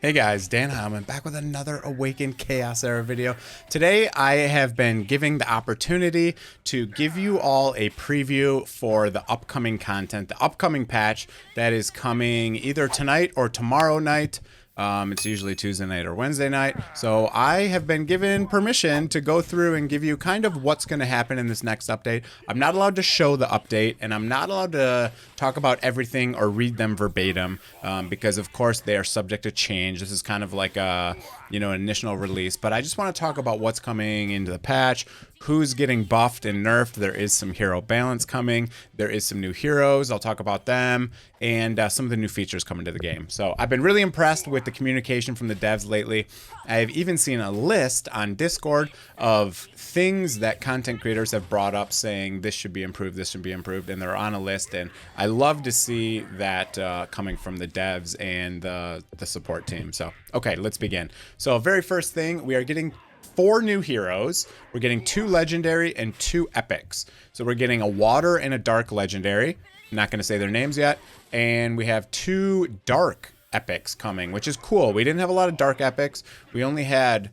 Hey guys, DanHeilman back with another Awaken Chaos Era video. Today I have been giving the opportunity to give you all a preview for the upcoming content, the upcoming patch that is coming either tonight or tomorrow night. It's usually Tuesday night or Wednesday night. So I have been given permission to go through and give you kind of what's going to happen in this next update. I'm not allowed to show the update, and I'm not allowed to talk about everything or read them verbatim because, of course, they are subject to change. This is kind of like a, an initial release, but I just want to talk about what's coming into the patch, who's getting buffed and nerfed. There is some hero balance coming. There is some new heroes. I'll talk about them and some of the new features coming to the game. So I've been really impressed with the communication from the devs lately. I've even seen a list on Discord of things that content creators have brought up saying this should be improved, this should be improved, and they're on a list. And I love to see that coming from the devs and the support team. So, okay, let's begin. So very first thing, we are getting 4 new heroes. We're getting 2 legendary and 2 epics. So we're getting a water and a dark legendary. I'm not going to say their names yet. And we have 2 dark epics coming, which is cool. We didn't have a lot of dark epics. We only had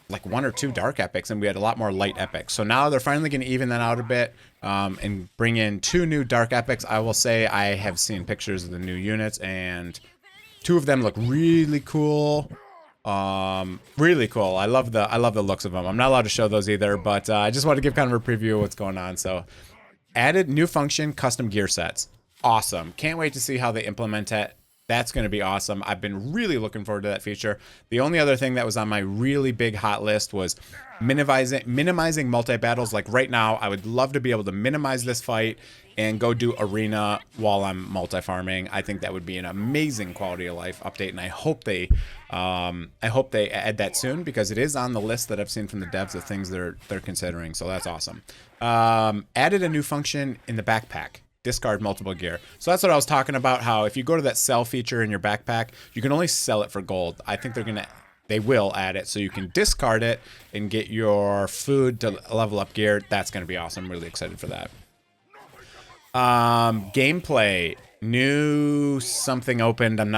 like 1 or 2 dark epics, and we had a lot more light epics. So now they're finally going to even that out a bit and bring in 2 new dark epics. I will say I have seen pictures of the new units, and 2 of them look really cool. Really cool. I love the looks of them. I'm not allowed to show those either, but I just want to give kind of a preview of what's going on. So added new function, custom gear sets. Awesome. Can't wait to see how they implement it. That's going to be awesome. I've been really looking forward to that feature. The only other thing that was on my really big hot list was minimizing multi-battles. Like right now, I would love to be able to minimize this fight and go do arena while I'm multi-farming. I think that would be an amazing quality of life update, and I hope they add that soon, because it is on the list that I've seen from the devs of things they're considering. So that's awesome. Added a new function in the backpack. Discard multiple gear. So that's what I was talking about, how if you go to that sell feature in your backpack, you can only sell it for gold. I think they will add it so you can discard it and get your food to level up gear. That's going to be awesome. I'm really excited for that. Gameplay. New something opened. I'm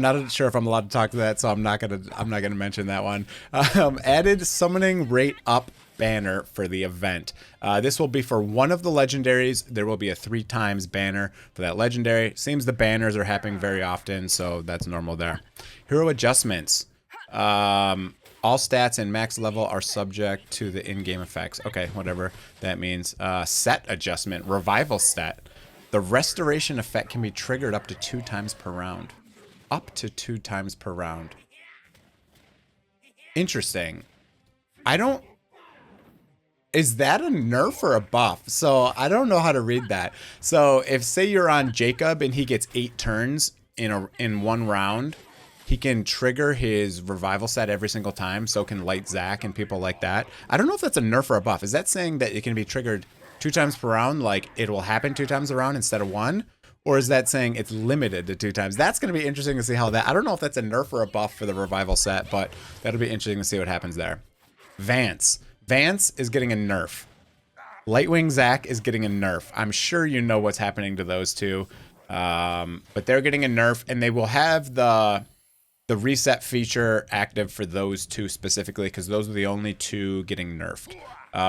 not sure if I'm allowed to talk to that, so I'm not gonna mention that one. Added summoning rate up banner for the event. This will be for one of the legendaries. There will be a 3 times banner for that legendary. Seems the banners are happening very often, so that's normal there. Hero adjustments. All stats and max level are subject to the in-game effects. Okay, whatever that means. Set adjustment. Revival stat. The restoration effect can be triggered up to 2 times per round. Up to 2 times per round. Interesting. Is that a nerf or a buff? So I don't know how to read that. So if, say you're on Jacob and he gets 8 turns in 1 round, he can trigger his revival set every single time. So can Light Zach and people like that. I don't know if that's a nerf or a buff. Is that saying that it can be triggered 2 times per round, like it will happen 2 times a round instead of 1? Or is that saying it's limited to 2 times? That's going to be interesting to see how that... I don't know if that's a nerf or a buff for the revival set, but that'll be interesting to see what happens there. Vance. Vance is getting a nerf. Lightwing Zach is getting a nerf. I'm sure you know what's happening to those 2. But they're getting a nerf, and they will have the reset feature active for those 2 specifically, because those are the only 2 getting nerfed.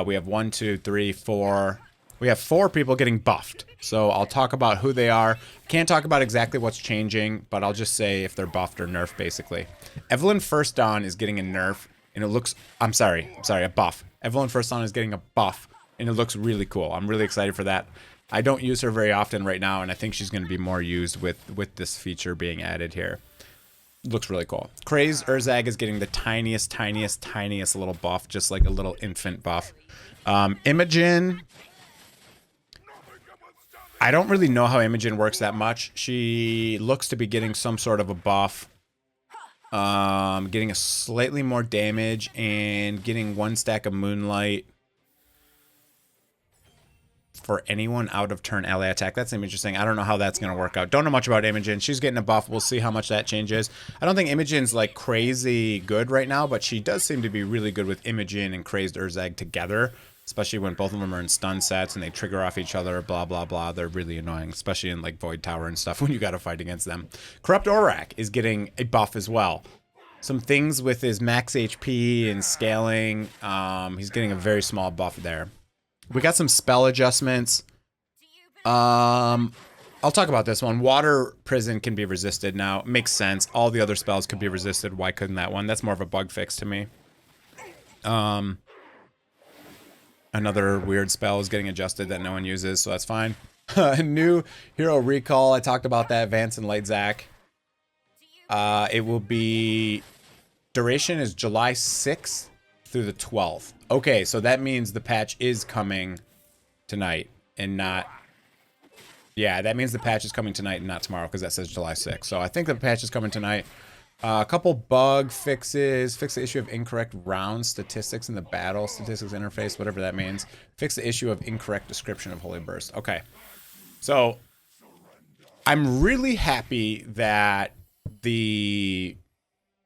We have 1, 2, 3, 4. We have 4 people getting buffed. So I'll talk about who they are. Can't talk about exactly what's changing, but I'll just say if they're buffed or nerfed, basically. Evelyn First Dawn is getting a nerf, and it looks... I'm sorry, a buff. Evelyn First Dawn is getting a buff, and it looks really cool. I'm really excited for that. I don't use her very often right now, and I think she's going to be more used with this feature being added here. Looks really cool. Crazed Urzag is getting the tiniest little buff, just like a little infant buff. Imogen, I don't really know how Imogen works that much. She looks to be getting some sort of a buff. Getting a slightly more damage and getting 1 stack of Moonlight for anyone out of turn ally attack. That's interesting. I don't know how that's going to work out. Don't know much about Imogen. She's getting a buff. We'll see how much that changes. I don't think Imogen's like crazy good right now, but she does seem to be really good with Imogen and Crazed Urzag together. especially when both of them are in stun sets and they trigger off each other, blah, blah, blah. They're really annoying, especially in like Void Tower and stuff when you got to fight against them. Corrupt Orak is getting a buff as well. Some things with his max HP and scaling. He's getting a very small buff there. We got some spell adjustments. I'll talk about this one. Water Prison can be resisted now. Makes sense. All the other spells could be resisted. Why couldn't that one? That's more of a bug fix to me. Another weird spell is getting adjusted that no one uses, so that's fine. New Hero Recall. I talked about that. Vance and Light Zack. It will be... Duration is July 6th through the 12th. Okay, so that means the patch is coming tonight and not... Yeah, that means the patch is coming tonight and not tomorrow because that says July 6th. So I think the patch is coming tonight. A couple bug fixes. Fix the issue of incorrect round statistics in the battle statistics interface, whatever that means. Fix the issue of incorrect description of Holy Burst. Okay. So I'm really happy that the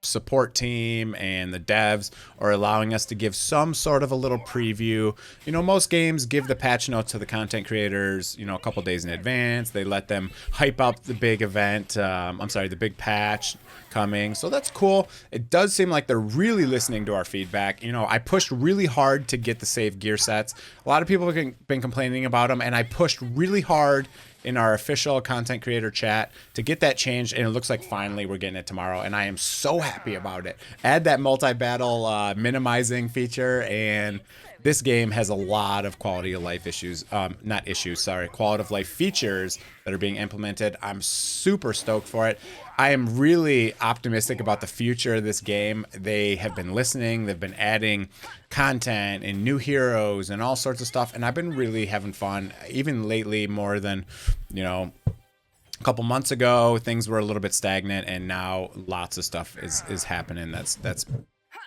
support team and the devs are allowing us to give some sort of a little preview. You know, most games give the patch notes to the content creators, you know, a couple days in advance. They let them hype up the big event, I'm sorry, the big patch coming. So that's cool. It does seem like they're really listening to our feedback. You know, I pushed really hard to get the save gear sets. A lot of people have been complaining about them, and I pushed really hard in our official content creator chat to get that changed, and it looks like finally we're getting it tomorrow, and I am so happy about it. Add that multi-battle minimizing feature, and this game has a lot of quality of life issues, not issues, sorry, quality of life features that are being implemented. I'm super stoked for it. I am really optimistic about the future of this game. They have been listening, they've been adding content and new heroes and all sorts of stuff, and I've been really having fun, even lately, more than, you know, a couple months ago. Things were a little bit stagnant, and now lots of stuff is happening. That's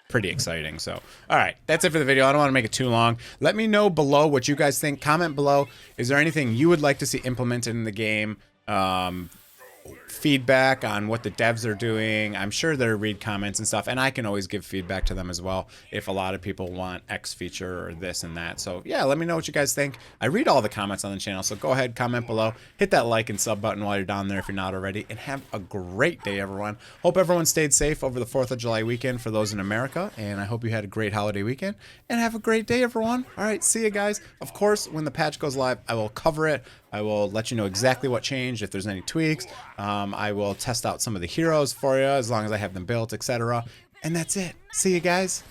pretty exciting. So, all right, that's it for the video. I don't want to make it too long. Let me know below what you guys think. Comment below. Is there anything you would like to see implemented in the game? Feedback on what the devs are doing. I'm sure they read comments and stuff, and I can always give feedback to them as well if a lot of people want X feature or this and that. So yeah, let me know what you guys think. I read all the comments on the channel, so go ahead, comment below, hit that like and sub button while you're down there if you're not already, and have a great day, everyone. Hope everyone stayed safe over the 4th of July weekend for those in America, and I hope you had a great holiday weekend, and have a great day, everyone. All right, see you guys. Of course, when the patch goes live, I will cover it. I will let you know exactly what changed, if there's any tweaks. I will test out some of the heroes for you as long as I have them built, etc. And that's it. See you guys.